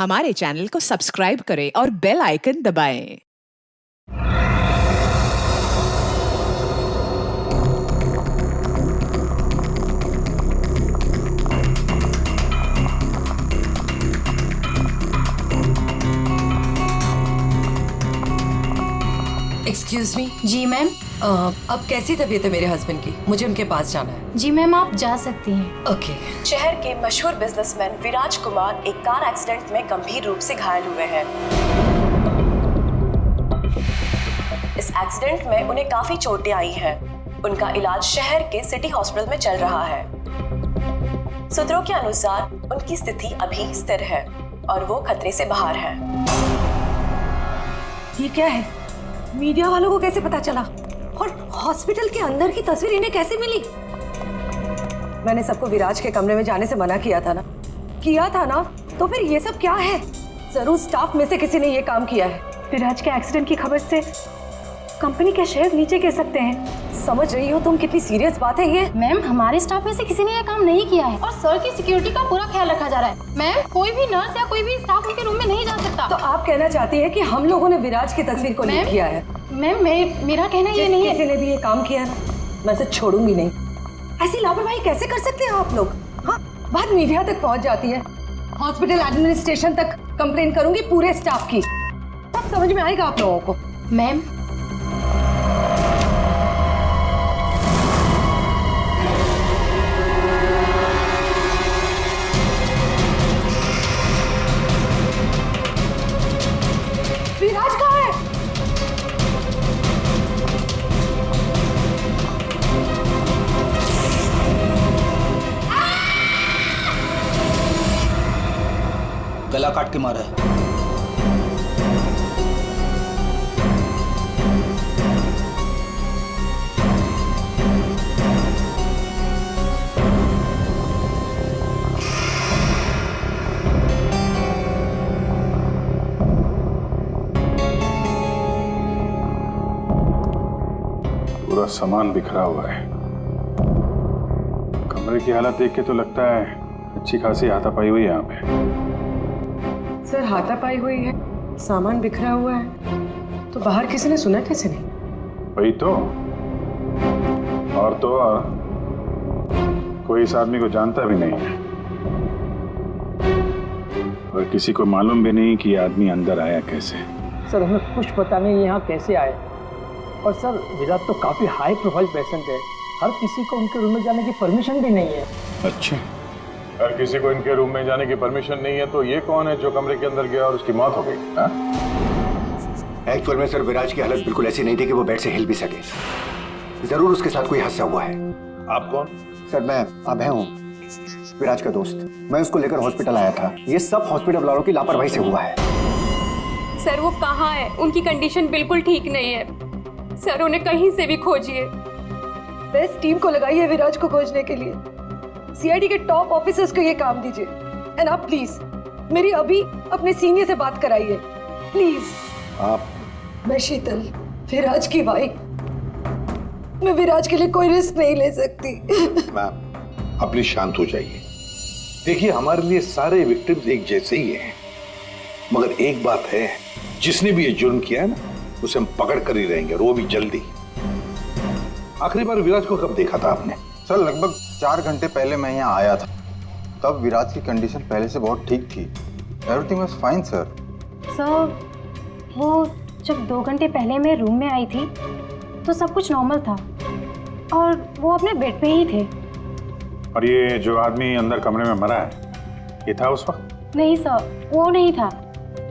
हमारे चैनल को सब्सक्राइब करें और बेल आइकन दबाएं। Excuse me. जी मैम। अब कैसी तबीयत है मेरे हस्बैंड की? मुझे उनके पास जाना है। जी मैम, आप जा सकती हैं। ओके। शहर के मशहूर बिजनेसमैन विराज कुमार एक कार एक्सीडेंट में गंभीर रूप से घायल हुए हैं। इस एक्सीडेंट में उन्हें काफी चोटें आई हैं। उनका इलाज शहर के सिटी हॉस्पिटल में चल रहा है। सूत्रों के अनुसार उनकी स्थिति अभी स्थिर है और वो खतरे से बाहर है। ये क्या है? मीडिया वालों को कैसे पता चला? और हॉस्पिटल के अंदर की तस्वीर इन्हें कैसे मिली? मैंने सबको विराज के कमरे में जाने से मना किया था ना? तो फिर ये सब क्या है? जरूर स्टाफ में से किसी ने ये काम किया है। विराज के एक्सीडेंट की खबर से कंपनी के शेयर नीचे गिर सकते हैं। समझ रही हो तुम कितनी सीरियस बात है ये? मैम, हमारे स्टाफ में से किसी ने ये काम नहीं किया है और सर की सिक्योरिटी का पूरा ख्याल रखा जा रहा है। मैम, कोई भी नर्स या कोई भी स्टाफ उनके रूम में नहीं जा सकता। तो आप कहना चाहती है कि हम लोगों ने विराज की तस्वीर को लीक किया है? मैम, मेरा कहना ये नहीं है। किसी ने भी ये काम किया ना, मैं इसे छोड़ूंगी नहीं। ऐसी लापरवाही कैसे कर सकते हैं आप लोग? हाँ, बात मीडिया तक पहुंच जाती है, हॉस्पिटल एडमिनिस्ट्रेशन तक कंप्लेन करूंगी पूरे स्टाफ की, तब समझ में आएगा आप लोगों को। मैम, विराज कहाँ है? गला काट के मारा है। पूरा सामान बिखरा हुआ है। कमरे की हालत देख के तो लगता है अच्छी खासी हाथापाई हुई है यहाँ पे। सर, हाथापाई हुई है, सामान बिखरा हुआ है, तो बाहर किसी ने सुना कैसे नहीं? वही तो, और तो और कोई इस आदमी को जानता भी नहीं है और किसी को मालूम भी नहीं कि ये आदमी अंदर आया कैसे। सर, हमें कुछ पता नहीं यहाँ कैसे आए। और सर, विराट तो काफी हाई प्रोफाइल पेशेंट है, हर किसी को उनके रूम में जाने की परमिशन भी नहीं है। अच्छा, हर किसी को इनके रूम में जाने की परमिशन नहीं है, तो ये कौन है जो कमरे के अंदर गया और उसकी मौत हो गई? एक्चुअल में सर, विराज की हालत बिल्कुल ऐसी नहीं थी कि वो बेड से हिल भी सके। जरूर उसके साथ कोई हादसा हुआ है। आप कौन? सर, मैं अभय हूँ, विराज का दोस्त। मैं उसको लेकर हॉस्पिटल आया था। ये सब हॉस्पिटल वालों की लापरवाही से हुआ है। सर, वो कहाँ है? उनकी कंडीशन बिल्कुल ठीक नहीं है सर, उन्हें कहीं से भी खोजिए। बेस्ट टीम को लगाइए विराज को खोजने के लिए। सीआईडी के टॉप ऑफिसर्स को ये काम दीजिए। एंड आप प्लीज मेरी अभी अपने सीनियर से बात कराइए, प्लीज। आप? मैं शीतल, विराज की वाइफ। मैं विराज के लिए कोई रिस्क नहीं ले सकती। मैम, आप प्लीज शांत हो जाइए। देखिए, हमारे लिए सारे विक्टिम्स एक जैसे ही हैं, मगर एक बात है, जिसने भी ये जुर्म किया है ना, उसे हम पकड़ कर ही रहेंगे, और वो भी जल्दी। आखिरी बार विराज को कब देखा था आपने? सर, लगभग 4 घंटे पहले मैं यहाँ आया था। तब विराज की कंडीशन पहले से बहुत ठीक थी। Everything was fine sir. Sir, वो जब 2 घंटे पहले मैं रूम में आई थी तो सब कुछ नॉर्मल था और वो अपने बेड पे ही थे। और ये जो आदमी अंदर कमरे में मरा है, ये था उस वक्त? नहीं सर, वो नहीं था,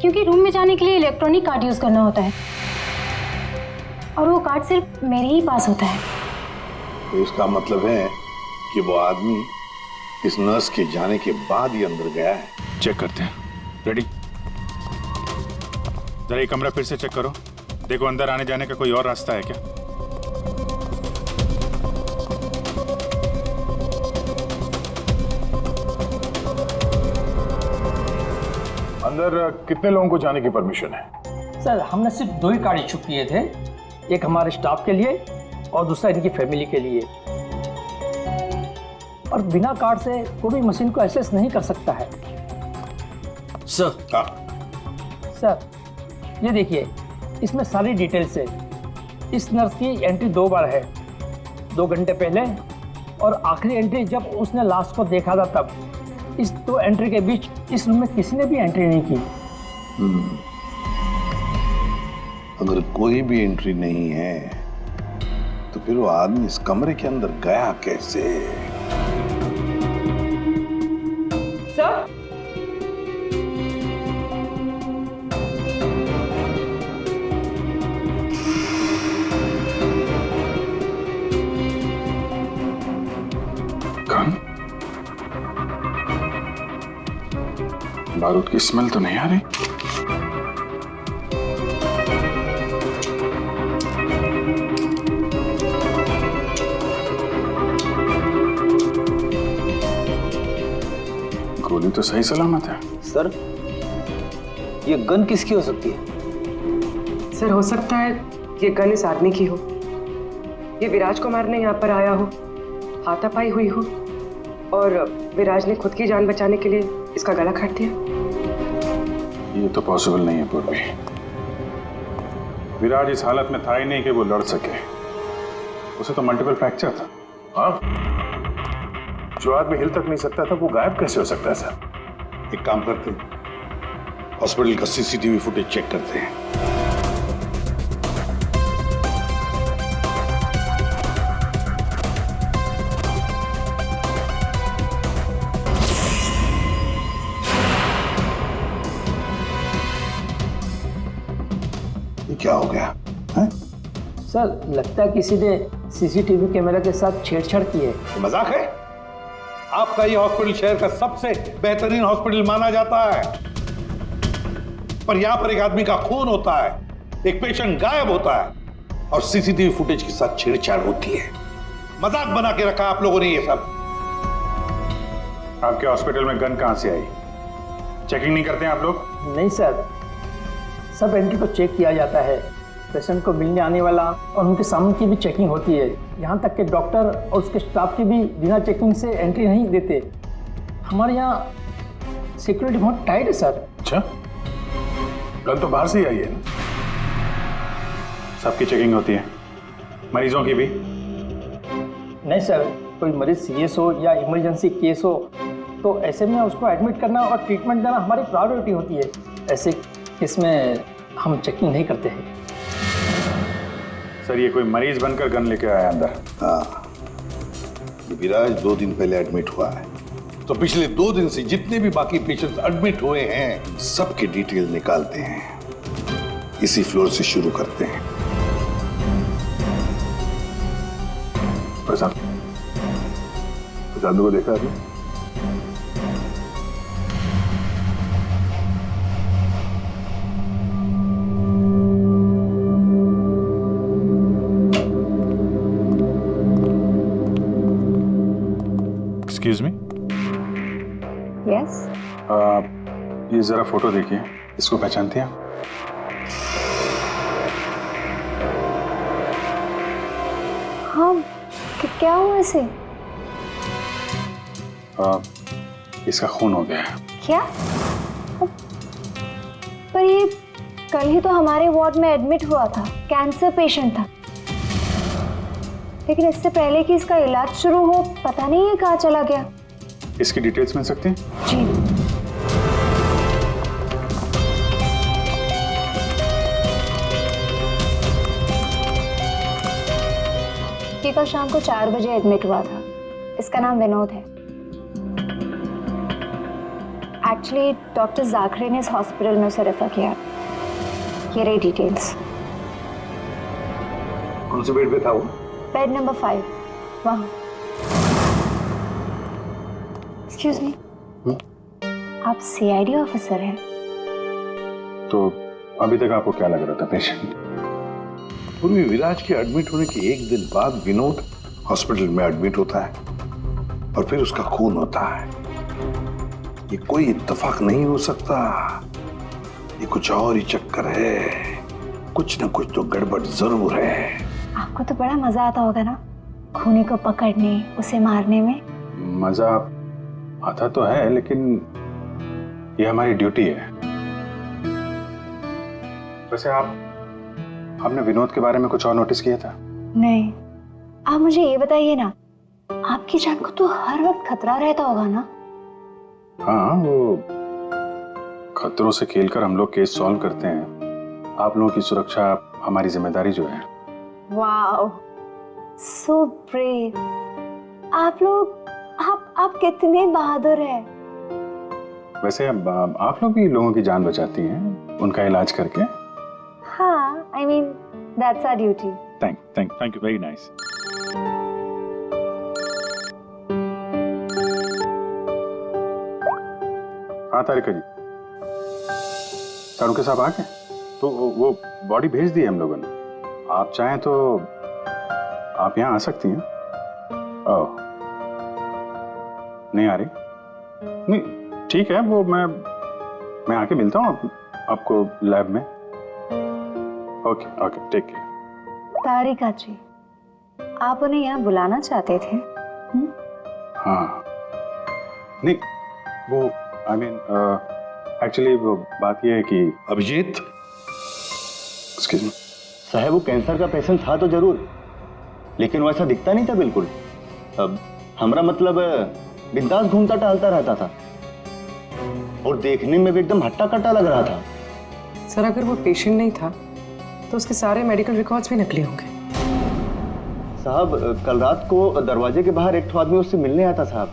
क्योंकि रूम में जाने के लिए इलेक्ट्रॉनिक कार्ड यूज करना होता है और वो कार्ड सिर्फ मेरे ही पास होता है। तो इसका मतलब है कि वो आदमी इस नर्स के जाने के बाद ही अंदर गया है। चेक करते हैं। रेडी? जरा ये कमरा फिर से चेक करो, देखो अंदर आने जाने का कोई और रास्ता है क्या। अंदर कितने लोगों को जाने की परमिशन है? सर, हमने सिर्फ 2 ही कार्ड इशू किए थे, एक हमारे स्टाफ के लिए और दूसरा इनकी फैमिली के लिए। और बिना कार्ड से कोई भी मशीन को एक्सेस नहीं कर सकता है। सर। सर ये देखिए, इसमें सारी डिटेल्स है। इस नर्स की एंट्री 2 बार है, 2 घंटे पहले और आखिरी एंट्री जब उसने लास्ट को देखा था तब। इस 2 एंट्री के बीच इस रूम में किसी ने भी एंट्री नहीं की। अगर कोई भी एंट्री नहीं है तो फिर वो आदमी इस कमरे के अंदर गया कैसे? सर कौन? बारूद की स्मेल तो नहीं आ रही। गोली तो सही सलामत है। सर ये गन किसकी हो सकती है? सर हो सकता है ये गन इस आदमी की हो, ये विराज को मारने यहाँ पर आया हो, हाथापाई हुई हो और विराज ने खुद की जान बचाने के लिए इसका गला काट दिया। ये तो पॉसिबल नहीं है पूर्वी। विराज इस हालत में था ही नहीं कि वो लड़ सके। उसे तो मल्टीपल फ्रैक्चर था। हाँ? जो आदमी हिल तक नहीं सकता था वो गायब कैसे हो सकता है सर? एक काम करते हैं, हॉस्पिटल का सीसीटीवी फुटेज चेक करते हैं। ये क्या हो गया है? सर लगता है किसी ने सीसीटीवी कैमरा के साथ छेड़छाड़ की है। मजाक है? आपका ये हॉस्पिटल शहर का सबसे बेहतरीन हॉस्पिटल माना जाता है, पर यहां पर एक आदमी का खून होता है, एक पेशेंट गायब होता है और सीसीटीवी फुटेज के साथ छेड़छाड़ होती है। मजाक बना के रखा आप लोगों ने ये सब। आपके हॉस्पिटल में गन कहां से आई? चेकिंग नहीं करते हैं आप लोग? नहीं सर, सब एंट्री को चेक किया जाता है। पेशेंट को मिलने आने वाला और उनके सामान की भी चेकिंग होती है। यहाँ तक कि डॉक्टर और उसके स्टाफ की भी बिना चेकिंग से एंट्री नहीं देते। हमारे यहाँ सिक्योरिटी बहुत टाइट है सर। अच्छा, गन तो बाहर से ही आई है ना? सबकी चेकिंग होती है, मरीजों की भी? नहीं सर, कोई मरीज सीरियस हो या इमरजेंसी केस हो तो ऐसे में उसको एडमिट करना और ट्रीटमेंट देना हमारी प्रायोरिटी होती है। ऐसे केस में हम चेकिंग नहीं करते हैं। सर ये कोई मरीज बनकर गन लेके आया अंदर? हाँ, विराज 2 दिन पहले एडमिट हुआ है, तो पिछले 2 दिन से जितने भी बाकी पेशेंट्स एडमिट हुए हैं सबके डिटेल निकालते हैं। इसी फ्लोर से शुरू करते हैं। प्रसाद को देखा अभी? Excuse me. यस। ये जरा फोटो देखिए, इसको पहचानती हैं? हाँ, क्या हुआ इसे? इसका खून हो गया है। क्या? पर ये कल ही तो हमारे वार्ड में एडमिट हुआ था, कैंसर पेशेंट था। लेकिन इससे पहले कि इसका इलाज शुरू हो पता नहीं ये कहाँ चला गया। इसकी डिटेल्स मिल सकती हैं? जी। ये कल शाम को 4 बजे एडमिट हुआ था। इसका नाम विनोद है। एक्चुअली डॉक्टर जाखरे ने इस हॉस्पिटल में उसे रेफर किया। ये रही डिटेल्स। कौन से बेड पे था वो? बेड नंबर 5 वहाँ। एक्सक्यूज मी, आप सीआईडी ऑफिसर हैं? तो अभी तक आपको क्या लग रहा था पेशेंट? पूर्वी विराज के एडमिट होने के 1 दिन बाद विनोद हॉस्पिटल में एडमिट होता है और फिर उसका खून होता है। ये कोई इत्तेफाक नहीं हो सकता, ये कुछ और ही चक्कर है। कुछ ना कुछ तो गड़बड़ जरूर है। आपको तो बड़ा मजा आता होगा ना खूनी को पकड़ने, उसे मारने में? मजा आता तो है, लेकिन ये हमारी ड्यूटी है। वैसे आपने विनोद के बारे में कुछ और नोटिस किया था? नहीं, आप मुझे ये बताइए ना, आपकी जान को तो हर वक्त खतरा रहता होगा ना? हाँ, वो खतरों से खेलकर हम लोग केस सॉल्व करते हैं। आप लोगों की सुरक्षा हमारी जिम्मेदारी जो है। Wow, so brave. आप लोग आप कितने बहादुर हैं। वैसे अब आप लोग भी लोगों की जान बचाती हैं उनका इलाज करके। हाँ, I mean that's our duty. Thank you, very nice. हाँ तारिका जी, सारुके साहब आ गए? तो वो बॉडी भेज दी है हम लोगों ने। आप चाहें तो आप यहाँ आ सकती हैं। ओह, नहीं आ रही? नहीं, ठीक है, वो मैं आके मिलता हूँ आपको लैब में। Okay okay, take care. Tarika ji, आप उन्हें यहाँ बुलाना चाहते थे? हाँ, नहीं वो आई मीन एक्चुअली वो बात ये है कि अभिजीत, एक्सक्यूज मी साहब, वो कैंसर का पेशेंट था तो जरूर, लेकिन वैसा दिखता नहीं था बिल्कुल। अब हमारा मतलब बिंदास घूमता टहलता रहता था और देखने में भी एकदम हट्टा कट्टा लग रहा था। सर, अगर वो पेशेंट नहीं था तो उसके सारे मेडिकल रिकॉर्ड्स भी नकली होंगे। साहब, कल रात को दरवाजे के बाहर एक आदमी उससे मिलने आया था साहब।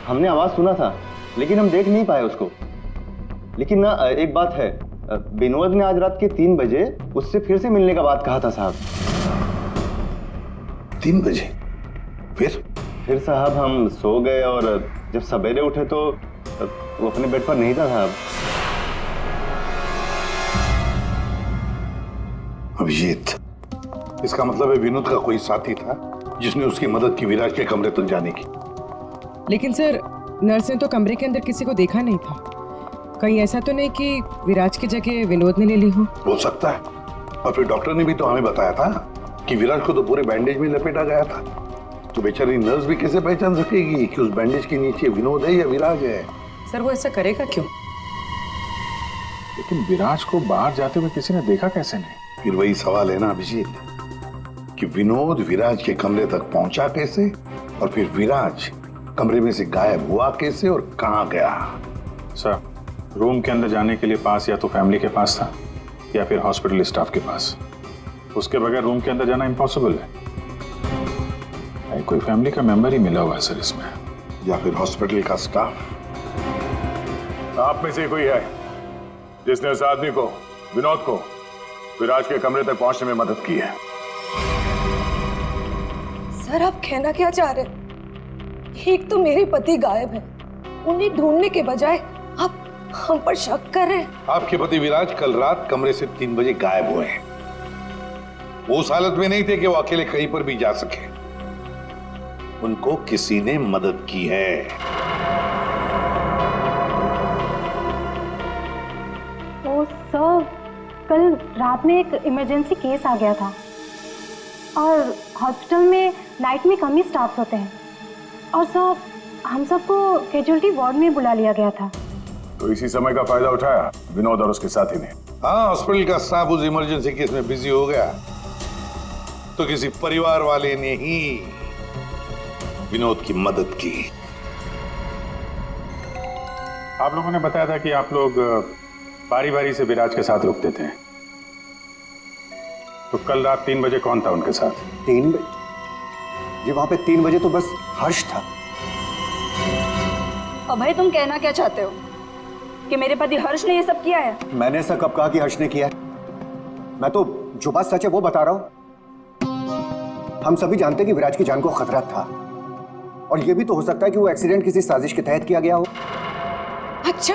हमने आवाज सुना था लेकिन हम देख नहीं पाए उसको। लेकिन ना एक बात है, विनोद ने आज रात के 3 बजे उससे फिर से मिलने का बात कहा था साहब। 3 बजे? फिर साहब हम सो गए और जब सवेरे उठे तो वो अपने बेड पर नहीं था साहब। अभिजीत, इसका मतलब है विनोद का कोई साथी था जिसने उसकी मदद की विराज के कमरे तक जाने की। लेकिन सर, नर्स ने तो कमरे के अंदर किसी को देखा नहीं था। कहीं ऐसा तो नहीं कि विराज की जगह विनोद ने ले ली हो सकता है। और फिर डॉक्टर ने भी तो हमें बताया था कि विराज को तो पूरे बैंडेज में लपेटा गया था। तो बेचारी नर्स भी कैसे पहचान सकेगी कि उस बैंडेज के नीचे विनोद है या विराज है? सर, वो ऐसा करेगा क्यों? लेकिन विराज को बाहर जाते हुए किसी ने देखा कैसे नहीं? फिर वही सवाल है ना अभिजीत, कि विनोद विराज के कमरे तक पहुंचा कैसे और फिर विराज कमरे में से गायब हुआ कैसे और कहां गया? सर, रूम के अंदर जाने के लिए पास या तो फैमिली के पास था या फिर हॉस्पिटल स्टाफ के पास। उसके बगैर रूम के अंदर जाना इम्पॉसिबल है। कोई फैमिली का मेंबर ही मिला हुआ है सर इसमें, या फिर हॉस्पिटल का स्टाफ। आप में से कोई है जिसने उस आदमी को, विनोद को, विराज के कमरे तक पहुंचने में मदद की है? सर, आप कहना क्या चाह रहे हैं? एक तो मेरे पति गायब है, उन्हें ढूंढने के बजाय आप हम पर शक कर रहे हैं। आपके पति विराज कल रात कमरे से 3 बजे गायब हुए हैं। वो उस हालत में नहीं थे कि वो अकेले कहीं पर भी जा सके। उनको किसी ने मदद की है। तो सर, कल रात में एक इमरजेंसी केस आ गया था और हॉस्पिटल में नाइट में कम ही स्टाफ होते हैं और सर हम सबको कैजुअल्टी वार्ड में बुला लिया गया था। तो इसी समय का फायदा उठाया विनोद और उसके साथी ने। हाँ, हॉस्पिटल का स्टाफ उस इमरजेंसी केस में बिजी हो गया तो किसी परिवार वाले ने ही विनोद की मदद की। आप लोगों ने बताया था कि आप लोग बारी बारी से विराज के साथ रुकते थे, तो कल रात 3 बजे कौन था उनके साथ? 3 बजे जी, वहां पे 3 बजे तो बस हर्ष था। अभय, तुम कहना क्या चाहते हो कि मेरे पति हर्ष ने ये सब किया है? मैंने ऐसा कब कहा कि हर्ष ने किया है? मैं तो जो बात सच है वो बता रहा हूं। हम सभी जानते हैं कि विराज की जान को खतरा था और ये भी तो हो सकता है कि वो एक्सीडेंट किसी साजिश के तहत किया गया हो। अच्छा,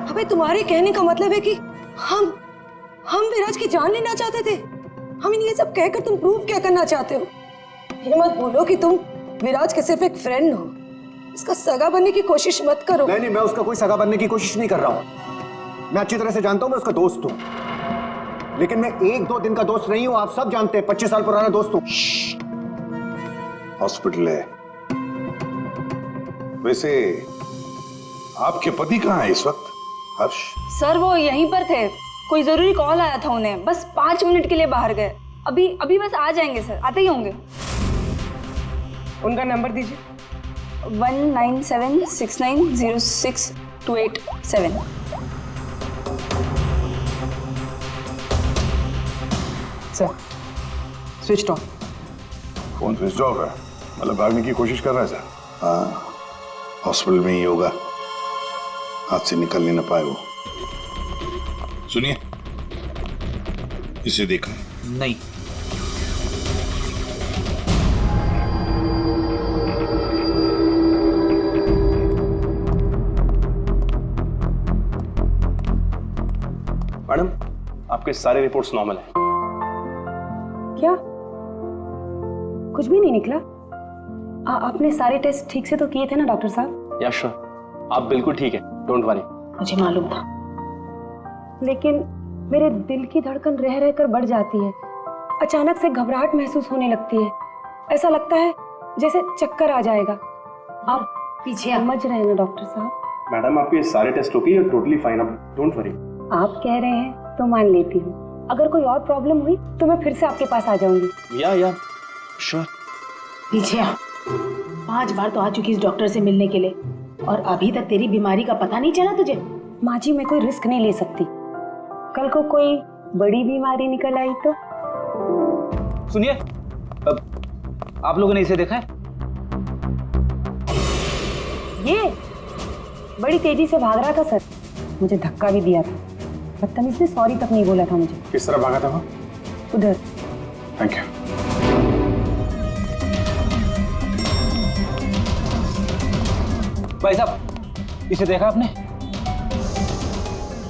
अबे तुम्हारे कहने का मतलब है कि हम विराज की जान लेना चाहते थे? हम ये सब कहकर तुम प्रूव क्या करना चाहते हो? ये मत बोलो कि तुम विराज के सिर्फ एक फ्रेंड हो, इसका सगा बनने की कोशिश मत करो। नहीं, मैं उसका कोई सगा बनने की कोशिश नहीं कर रहा हूँ। मैं अच्छी तरह से जानता हूँ, मैं उसका दोस्त हूँ, लेकिन मैं 1-2 दिन का दोस्त नहीं हूँ। आप सब जानते हैं, 25 साल पुराना दोस्त हूँ। हॉस्पिटल है। वैसे आपके पति कहाँ है इस वक्त? हर्ष? सर वो यहीं पर थे, कोई जरूरी कॉल आया था उन्हें, बस 5 मिनट के लिए बाहर गए। अभी बस आ जाएंगे सर, आते ही होंगे। उनका नंबर दीजिए। 1976906287। Sir switch off. Phone switch off है, मतलब भागने की कोशिश कर रहा है सर। हाँ, हॉस्पिटल में ही होगा, हाथ से निकल नहीं ना पाए वो। सुनिए, इसे देखा? नहीं। मैडम, आपके सारे रिपोर्ट्स नॉर्मल हैं। क्या? कुछ भी नहीं निकला? आपने सारे टेस्ट ठीक से तो किए थे ना डॉक्टर साहब? या श्योर, आप बिल्कुल ठीक है, डोंट वरी। मुझे मालूम था, लेकिन मेरे दिल की धड़कन रह रहकर बढ़ जाती है। अचानक से घबराहट महसूस होने लगती है, ऐसा लगता है जैसे चक्कर आ जाएगा। आप पीछे समझ रहे हैं ना डॉक्टर साहब? मैडम, आपके सारे test okay, you totally fine, आप डोंट वरी। आप कह रहे हैं तो मान लेती हूँ। अगर कोई और प्रॉब्लम हुई तो मैं फिर से आपके पास आ जाऊंगी। या श्योर। पीछे आ। 5 बार तो आ चुकी इस डॉक्टर से मिलने के लिए और अभी तक तेरी बीमारी का पता नहीं चला तुझे। माँ जी, मैं कोई रिस्क नहीं ले सकती, कल को कोई बड़ी बीमारी निकल आई तो। सुनिए, आप लोगों ने इसे देखा है? ये बड़ी तेजी से भाग रहा था सर, मुझे धक्का भी दिया था। बदतमीज ने सॉरी तक नहीं बोला था मुझे। किस तरह भागा था वो? उधर। Thank you. भाई साहब, इसे देखा आपने?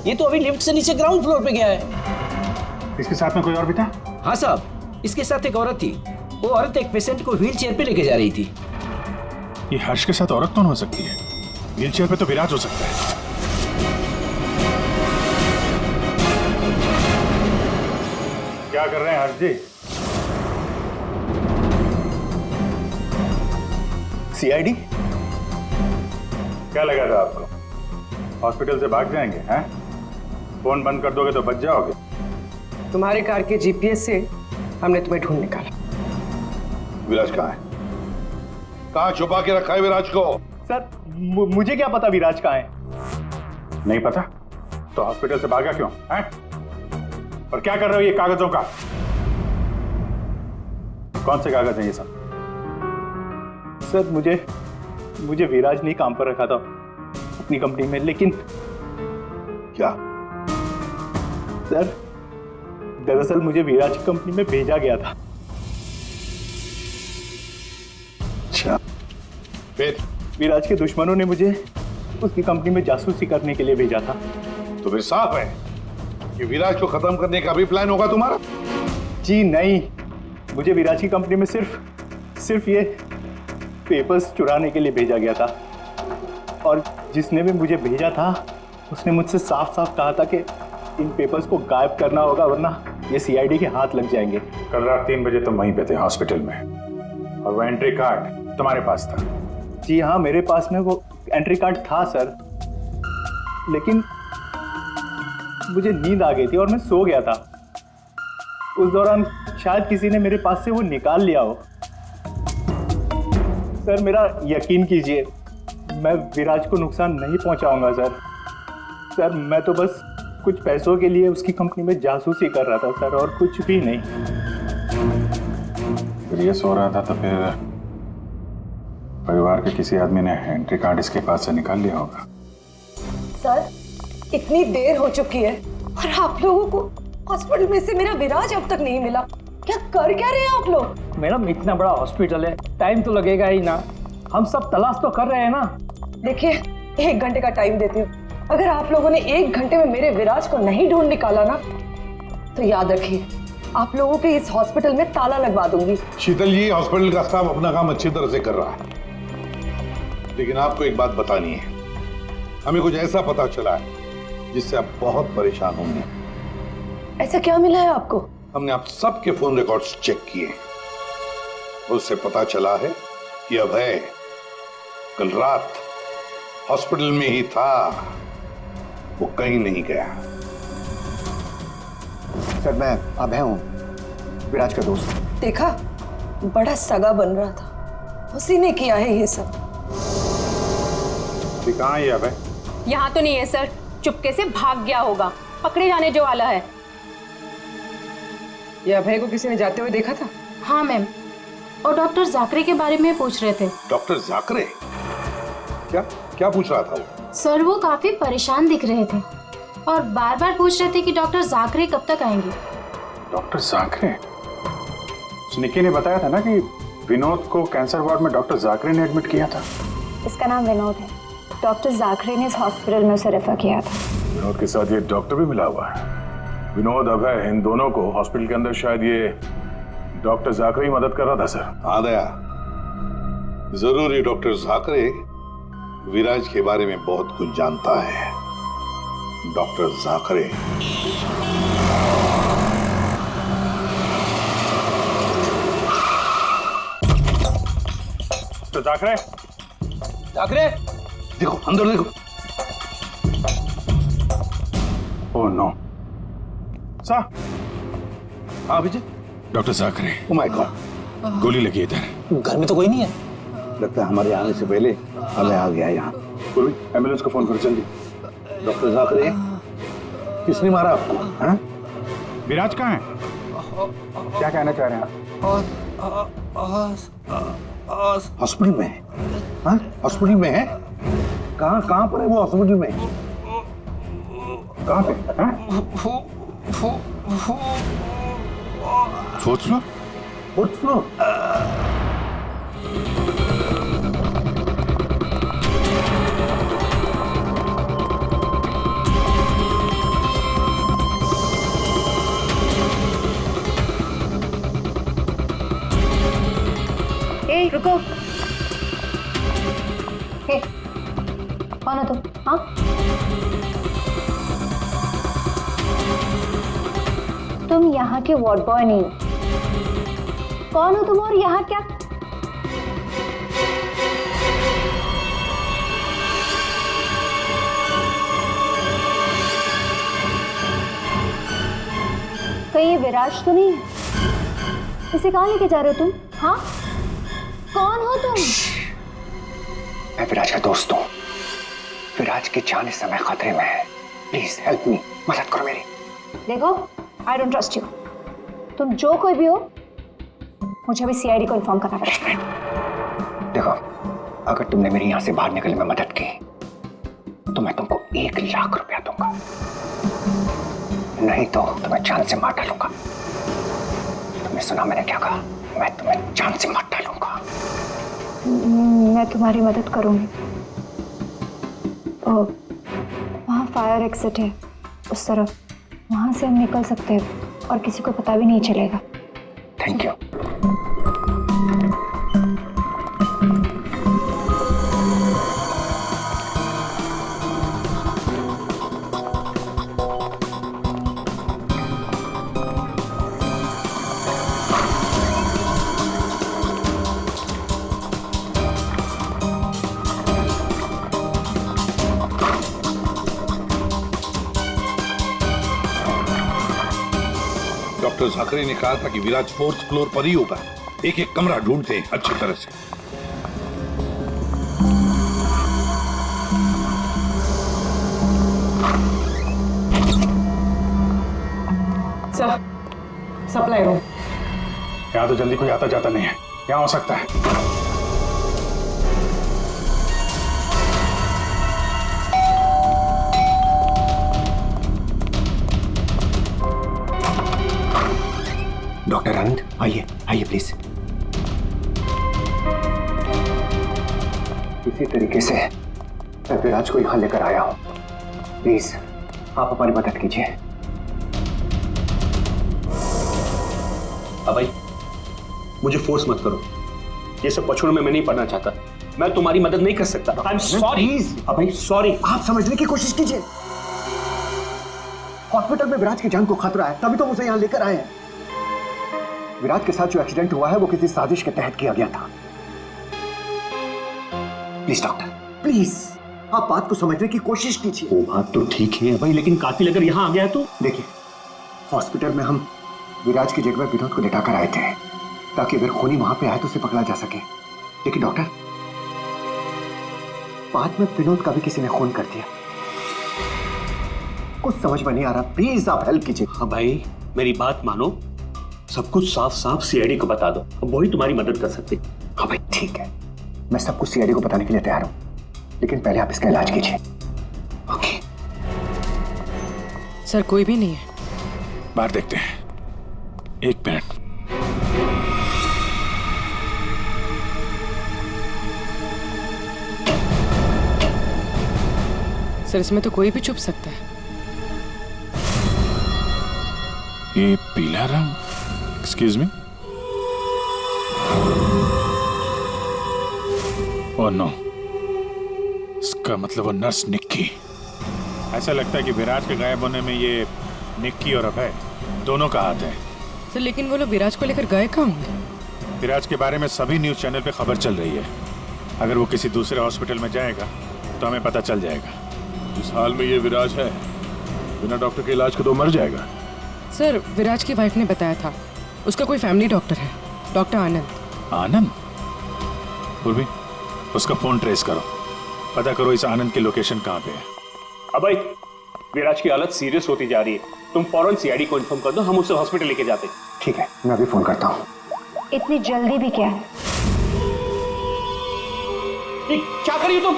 ये तो अभी लिफ्ट से नीचे ग्राउंड फ्लोर पे गया है। इसके साथ में कोई और भी था? हाँ साहब, इसके साथ एक औरत थी। वो औरत एक पेशेंट को व्हील चेयर पे लेके जा रही थी। ये हर्ष के साथ औरत कौन हो सकती है? व्हील चेयर पे तो विराज हो सकता है। क्या कर रहे हैं हर्ष जी? सीआईडी? क्या लगा था आपको हॉस्पिटल से भाग जाएंगे? हैं? फोन बंद कर दोगे तो बच जाओगे। तुम्हारे कार के जीपीएस से हमने तुम्हें ढूंढ निकाला। विराज कहाँ है? कहाँ छुपा के रखा है विराज को? सर मुझे क्या पता विराज कहाँ है? नहीं पता तो हॉस्पिटल से भागा क्यों? हैं? और क्या कर रहे हो ये कागजों का? कौन से कागज हैं ये सब? सर मुझे विराज ने काम पर रखा था अपनी कंपनी में, लेकिन क्या? सर दरअसल मुझे विराज की कंपनी में भेजा गया था। अच्छा, फिर? विराज के दुश्मनों ने मुझे उसकी कंपनी में जासूसी करने के लिए भेजा था। तो फिर साफ है कि विराज को खत्म करने का भी प्लान होगा तुम्हारा? जी नहीं, मुझे विराज की कंपनी में सिर्फ ये पेपर्स चुराने के लिए भेजा गया था। और जिसने भी मुझे भेजा था उसने मुझसे साफ साफ कहा था कि इन पेपर्स को गायब करना होगा, वरना ये सीआईडी के हाथ लग जाएंगे। कल रात 3 बजे तुम वहीं पे थे हॉस्पिटल में, और वो एंट्री कार्ड तुम्हारे पास था? जी हाँ, मेरे पास में वो एंट्री कार्ड था सर, लेकिन मुझे नींद आ गई थी और मैं सो गया था। उस दौरान शायद किसी ने मेरे पास से वो निकाल लिया हो। सर मेरा यकीन कीजिए, मैं विराज को नुकसान नहीं पहुंचाऊंगा सर। सर मैं तो बस कुछ पैसों के लिए उसकी कंपनी में जासूसी कर रहा था सर, और कुछ भी नहीं। फिर ये सो रहा था तो फिर परिवार के किसी आदमी ने एंट्री कार्ड इसके पास से निकाल लिया होगा। सर इतनी देर हो चुकी है और आप लोगों को हॉस्पिटल में से मेरा विराज अब तक नहीं मिला। क्या कर क्या रहे हैं आप लोग? मैडम इतना बड़ा हॉस्पिटल है, टाइम तो लगेगा ही ना। हम सब तलाश तो कर रहे हैं ना। देखिए 1 घंटे का टाइम देती हूँ, अगर आप लोगों ने 1 घंटे में मेरे विराज को नहीं ढूंढ निकाला ना तो याद रखिए आप लोगों के इस हॉस्पिटल में ताला लगवा दूंगी। शीतल जी, हॉस्पिटल का स्टाफ अपना काम अच्छी तरह से कर रहा है, लेकिन आपको एक बात बतानी है। हमें कुछ ऐसा पता चला है जिससे आप बहुत परेशान होंगे। ऐसा क्या मिला है आपको? हमने आप सबके फोन रिकॉर्ड्स चेक किए, उससे पता चला है कि अभय कल रात हॉस्पिटल में ही था। वो कहीं नहीं गया। सर मैं अभय हूँ, विराज का दोस्त। देखा, बड़ा सगा बन रहा था, उसी ने किया है ये सब। अभी कहाँ है ये अभय? यहाँ तो नहीं है सर, चुपके से भाग गया होगा, पकड़े जाने जो वाला है। ये अभय को किसी ने जाते हुए देखा था? हाँ मैम, और डॉक्टर जाकरे के बारे में पूछ रहे थे। डॉक्टर जाकरे? क्या क्या पूछ रहा था वो? सर वो काफी परेशान दिख रहे थे और बार बार पूछ रहे थे कि डॉक्टर जाकरे कब तक आएंगे। डॉक्टर जाकरे? निक्की ने बताया था ना कि विनोद को कैंसर वार्ड में डॉक्टर जाकरे ने एडमिट किया था। इसका नाम विनोद है, डॉक्टर जाकरे ने इस हॉस्पिटल में उसे रेफर किया था। विनोद के साथ ये डॉक्टर भी मिला हुआ है। विनोद, अभय, इन दोनों को हॉस्पिटल के अंदर शायद ये डॉक्टर जाकरे ही मदद कर रहा था सर। हाँ दया, जरूर ये डॉक्टर जाकरे विराज के बारे में बहुत कुछ जानता है। डॉक्टर जाकरे तो जाकरे, जाकरे देखो, अंदर देखो। Oh no sir. हाँ Vijay, doctor Jakare. Oh my God, गोली लगी इधर। घर में तो कोई नहीं है। लगता है हमारे आने से पहले हमें आ गया यहाँ। पूर्वी, एम्बुलेंस को फोन करो जल्दी। डॉक्टर जाकरे, किसने मारा आपको? हाँ? विराज कहाँ है? क्या कहना चाह रहे हैं आप? हॉस्पिटल में है? हाँ? हॉस्पिटल में है? कहाँ पर है वो हॉस्पिटल में? कहाँ पे? Fourth floor? Fourth floor? ए रुको। हे, कौन हो तुम? हाँ, तुम यहाँ के वार्ड बॉय नहीं हो। कौन हो तुम और यहाँ क्या? कहीं ये विराज तो नहीं है? इसे कहाँ लेके जा रहे हो तुम? हाँ, कौन हो तुम? मैं विराज का दोस्त हूँ। विराज की जान इस समय खतरे में है। प्लीज हेल्प मी, मदद करो मेरी। देखो, आई डोंट ट्रस्ट यू। तुम जो कोई भी हो, मुझे अभी सीआईडी को इन्फॉर्म करना पड़ेगा। देखो, अगर तुमने मेरी यहाँ से बाहर निकलने में मदद की तो मैं तुमको 1 लाख रुपया दूंगा, नहीं तो तुम्हें जान से मार डालूंगा। तुमने सुना मैंने क्या कहा? मैं तुम्हें जान से मार डालूंगा। मैं तुम्हारी मदद करूंगी। वहाँ फायर एग्जिट है उस तरफ, वहाँ से हम निकल सकते हैं और किसी को पता भी नहीं चलेगा। Thank you. डॉक्टर जाकरे ने कहा था कि विराज 4th फ्लोर पर ही होगा। एक एक कमरा ढूंढते हैं अच्छी तरह से। Sir, supply room. यहाँ तो जल्दी कोई आता जाता नहीं है। यहाँ हो सकता है। डॉक्टर आनंद, आइए आइए प्लीज। इसी तरीके से मैं विराज को यहाँ लेकर आया हूँ। प्लीज आप हमारी मदद कीजिए। अभय, मुझे फोर्स मत करो। ये सब पछुड़ों में मैं नहीं पढ़ना चाहता। मैं तुम्हारी मदद नहीं कर सकता। I am sorry Abhay, sorry. आप समझने की कोशिश कीजिए। हॉस्पिटल में विराज की जान को खतरा है, तभी तो उसे यहाँ लेकर आए हैं। विराज के साथ जो एक्सीडेंट हुआ है वो किसी साजिश के तहत किया गया था। प्लीज डॉक्टर, प्लीज आप बात को समझने की कोशिश कीजिए। वो बात तो ठीक ही है भाई, लेकिन कातिल अगर यहाँ आ गया तो? देखिए, हॉस्पिटल में हम विराज की जगह में विनोद को लेटाकर आए थे ताकि अगर खूनी वहां पे आए तो उसे पकड़ा जा सके। लेकिन डॉक्टर, बाद में विनोद का भी किसी ने खून कर दिया। कुछ समझ में नहीं आ रहा, प्लीज आप हेल्प कीजिए। हाँ भाई, मेरी बात मानो, सब कुछ साफ साफ सीआईडी को बता दो, अब वही तुम्हारी मदद कर सकते। हाँ भाई ठीक है, मैं सब कुछ सीआईडी को बताने के लिए तैयार हूं, लेकिन पहले आप इसका इलाज कीजिए। ओके सर, कोई भी नहीं है। बाहर देखते हैं, एक मिनट। सर, इसमें तो कोई भी छुप सकता है। ये पीला रंग, एक्सक्यूज मी। ओह नो, इसका मतलब वो नर्स निक्की। ऐसा लगता है कि विराज के गायब होने में ये निक्की और अभय दोनों का हाथ है। सर, लेकिन वो लोग विराज को लेकर गए कहाँ होंगे? विराज के बारे में सभी न्यूज चैनल पे खबर चल रही है। अगर वो किसी दूसरे हॉस्पिटल में जाएगा तो हमें पता चल जाएगा। इस हाल में ये विराज है, बिना डॉक्टर के इलाज के तो मर जाएगा। सर, विराज की वाइफ ने बताया था उसका कोई फैमिली डॉक्टर है, डॉक्टर आनंद। आनंद? पूर्वी, उसका फोन ट्रेस करो, पता करो इस आनंद की लोकेशन कहाँ पे है। अबे, विराज की हालत सीरियस होती जा रही है, तुम फौरन सीआईडी को इन्फॉर्म कर दो, हम उसे हॉस्पिटल लेके जाते हैं। ठीक है, मैं अभी फोन करता हूँ। इतनी जल्दी भी क्या है? क्या करिए तुम?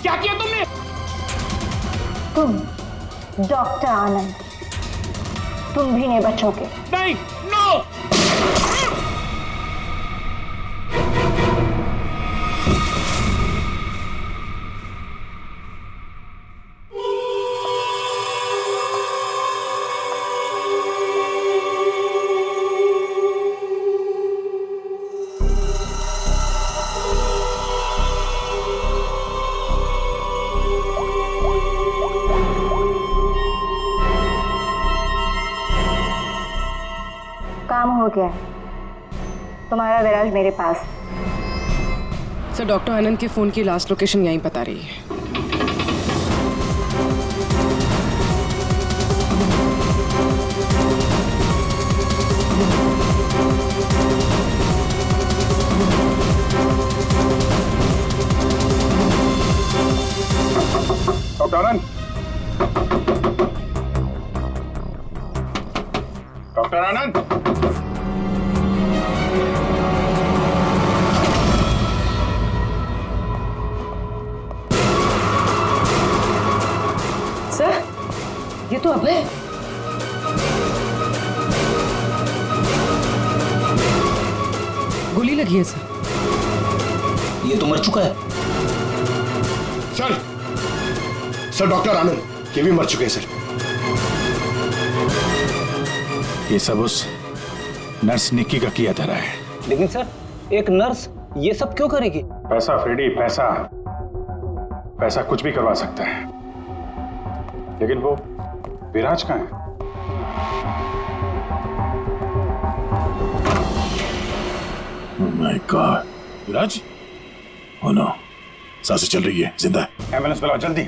क्या किया तुमने? तुम डॉक्टर आनंद, तुम भी नहीं बचोगे। नहीं, नो! काम हो गया, तुम्हारा विराज मेरे पास। सर, डॉक्टर आनंद के फोन की लास्ट लोकेशन यहीं बता रही है। डॉक्टर आनंद, डॉक्टर आनंद, सर, ये तो अभय। गोली लगी है सर। ये तो मर चुका है। सर, सर डॉक्टर आनंद ये भी मर चुके हैं सर। ये सब उस नर्स निक्की का किया धरा है। लेकिन सर, एक नर्स ये सब क्यों करेगी? पैसा फ्रेडी, पैसा, पैसा कुछ भी करवा सकता है। लेकिन वो विराज कहाँ है? Oh my God, Viraj? Oh no, सांसें चल रही है, जिंदा है। एम्बुलेंस बुलाओ जल्दी।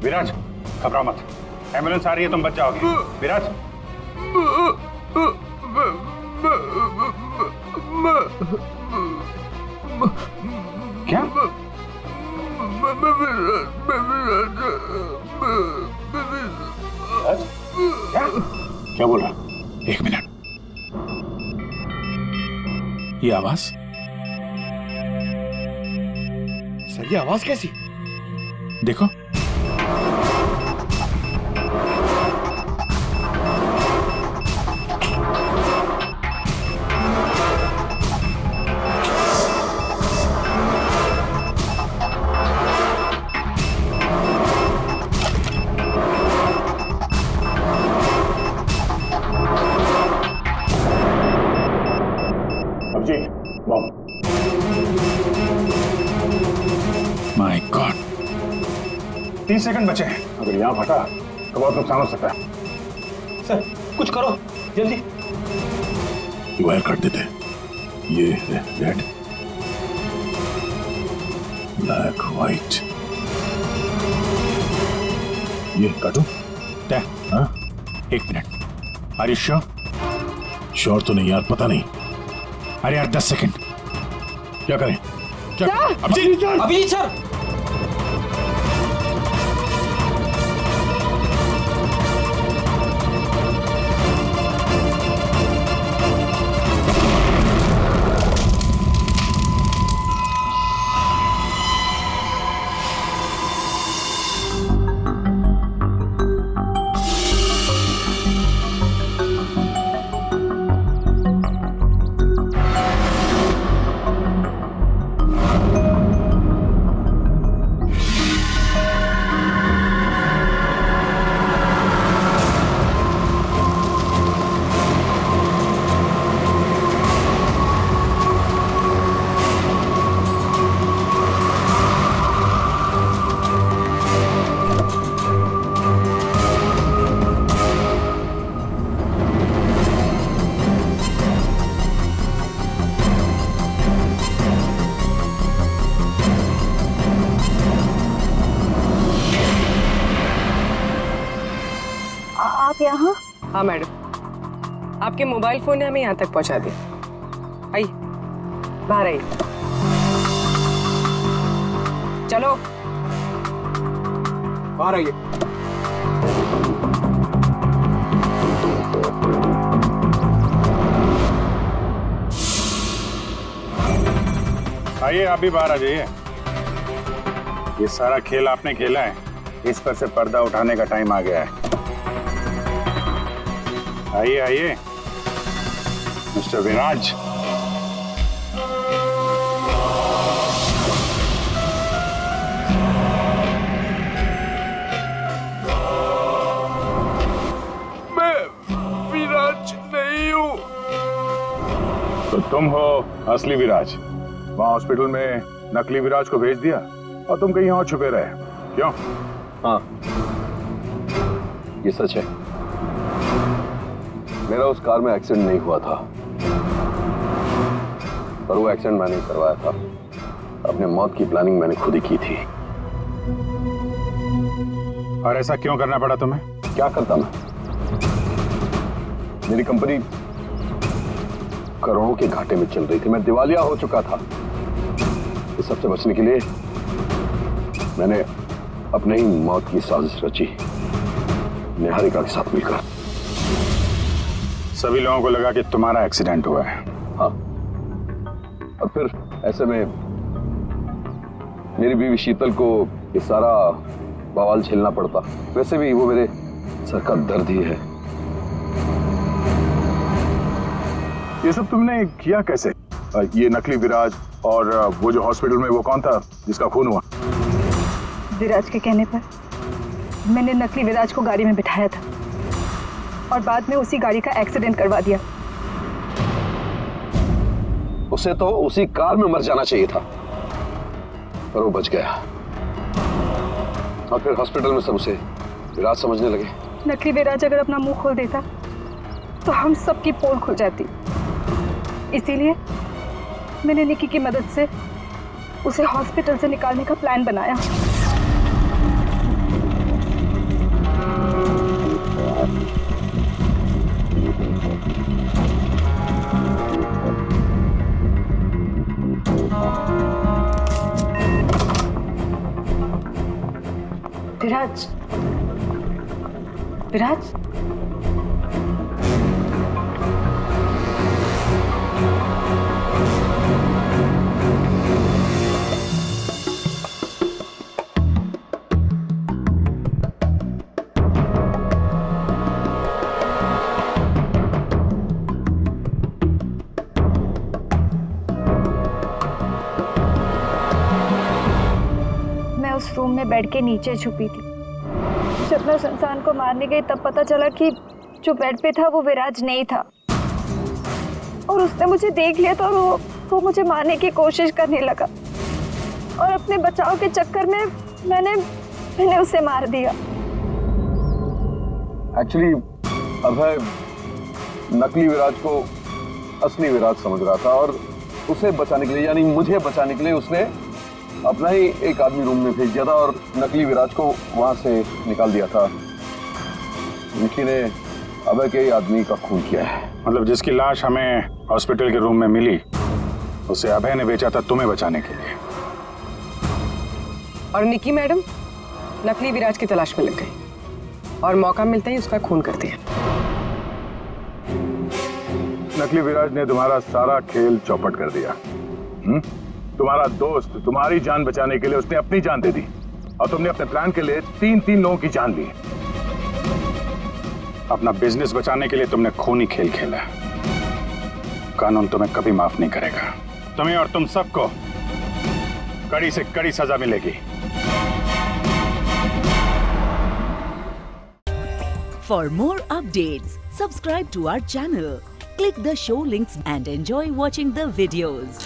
विराज, घबराओ मत, एम्बुलेंस आ रही है, तुम बच जाओगे। विराज, क्या? क्या? क्या बोल रहा? एक मिनट, ये आवाज? सर, ये आवाज कैसी? देखो, माय गॉड, 30 सेकंड बचे हैं। अगर यहाँ फटा तो बहुत नुकसान हो सकता है। सर कुछ करो जल्दी। वायर काट देते हैं। ये रेड ब्लैक व्हाइट, ये काटो। हाँ, 1 मिनट। अरे श्योर तो नहीं यार, पता नहीं। अरे यार 10 सेकंड। क्या करें? क्या? अभिजीत सर। आप यहाँ? हाँ मैडम, आपके मोबाइल फोन ने हमें यहाँ तक पहुँचा दिया। आइए बाहर आइए। चलो बाहर आइए। आइए आप भी बाहर आ जाइए। ये सारा खेल आपने खेला है, इस पर से पर्दा उठाने का टाइम आ गया है। आइए आइए मिस्टर विराज। मैं विराज नहीं हूँ। तो तुम हो असली विराज। वहां हॉस्पिटल में नकली विराज को भेज दिया और तुम कहीं और छुपे रहे, क्यों? हाँ ये सच है, मेरा उस कार में एक्सीडेंट नहीं हुआ था, पर वो एक्सीडेंट मैंने करवाया था। अपने मौत की प्लानिंग मैंने खुद ही की थी। और ऐसा क्यों करना पड़ा तुम्हें? क्या करता मैं? मेरी कंपनी करोड़ों के घाटे में चल रही थी, मैं दिवालिया हो चुका था। इस सबसे बचने के लिए मैंने अपने ही मौत की साजिश रची, निहारिका के साथ मिलकर। सभी लोगों को लगा कि तुम्हारा एक्सीडेंट हुआ है। हाँ, और फिर ऐसे में मेरी बीवी शीतल को ये सारा बवाल झेलना पड़ता। वैसे भी वो मेरे सर का दर्द ही है। ये सब तुमने किया कैसे? ये नकली विराज और वो जो हॉस्पिटल में वो कौन था जिसका खून हुआ? विराज के कहने पर मैंने नकली विराज को गाड़ी में बिठाया था और बाद में उसी गाड़ी का एक्सीडेंट करवा दिया। उसे तो उसी कार में मर जाना चाहिए था, पर वो बच गया। और फिर हॉस्पिटल में सब उसे विराज समझने लगे। नकली विराज अगर अपना मुंह खोल देता तो हम सबकी पोल खुल जाती। इसीलिए मैंने निकी की मदद से उसे हॉस्पिटल से निकालने का प्लान बनाया। विराज, विराज, उस रूम में बेड के नीचे छुपी थी। जब मैं उस इंसान को मारने गई तब पता चला कि जो बेड पे था वो विराज नहीं था, और उसने मुझे देख लिया तो वो मुझे मारने की कोशिश करने लगा, और अपने बचाव के चक्कर में मैंने उसे मार दिया। एक्चुअली अभय नकली विराज को असली विराज समझ रहा था और उसे बचाने के लिए, यानी मुझे बचाने के लिए, उसने अपना ही एक आदमी रूम में भेज दिया था और नकली विराज को वहां से निकाल दिया था। निकी ने अभय के आदमी का खून किया है। मतलब जिसकी लाश हमें हॉस्पिटल के रूम में मिली उसे अभय ने बेचा था तुम्हें बचाने के लिए। और निकी मैडम नकली विराज की तलाश में लग गई और मौका मिलते ही उसका खून कर दिया। नकली विराज ने तुम्हारा सारा खेल चौपट कर दिया। तुम्हारा दोस्त तुम्हारी जान बचाने के लिए उसने अपनी जान दे दी और तुमने अपने प्लान के लिए 3 लोगों की जान ली। अपना बिजनेस बचाने के लिए तुमने खूनी खेल खेला। कानून तुम्हें कभी माफ नहीं करेगा। तुम्हें और तुम सबको कड़ी से कड़ी सजा मिलेगी। For more updates, subscribe to our channel, click the show links and enjoy watching the videos.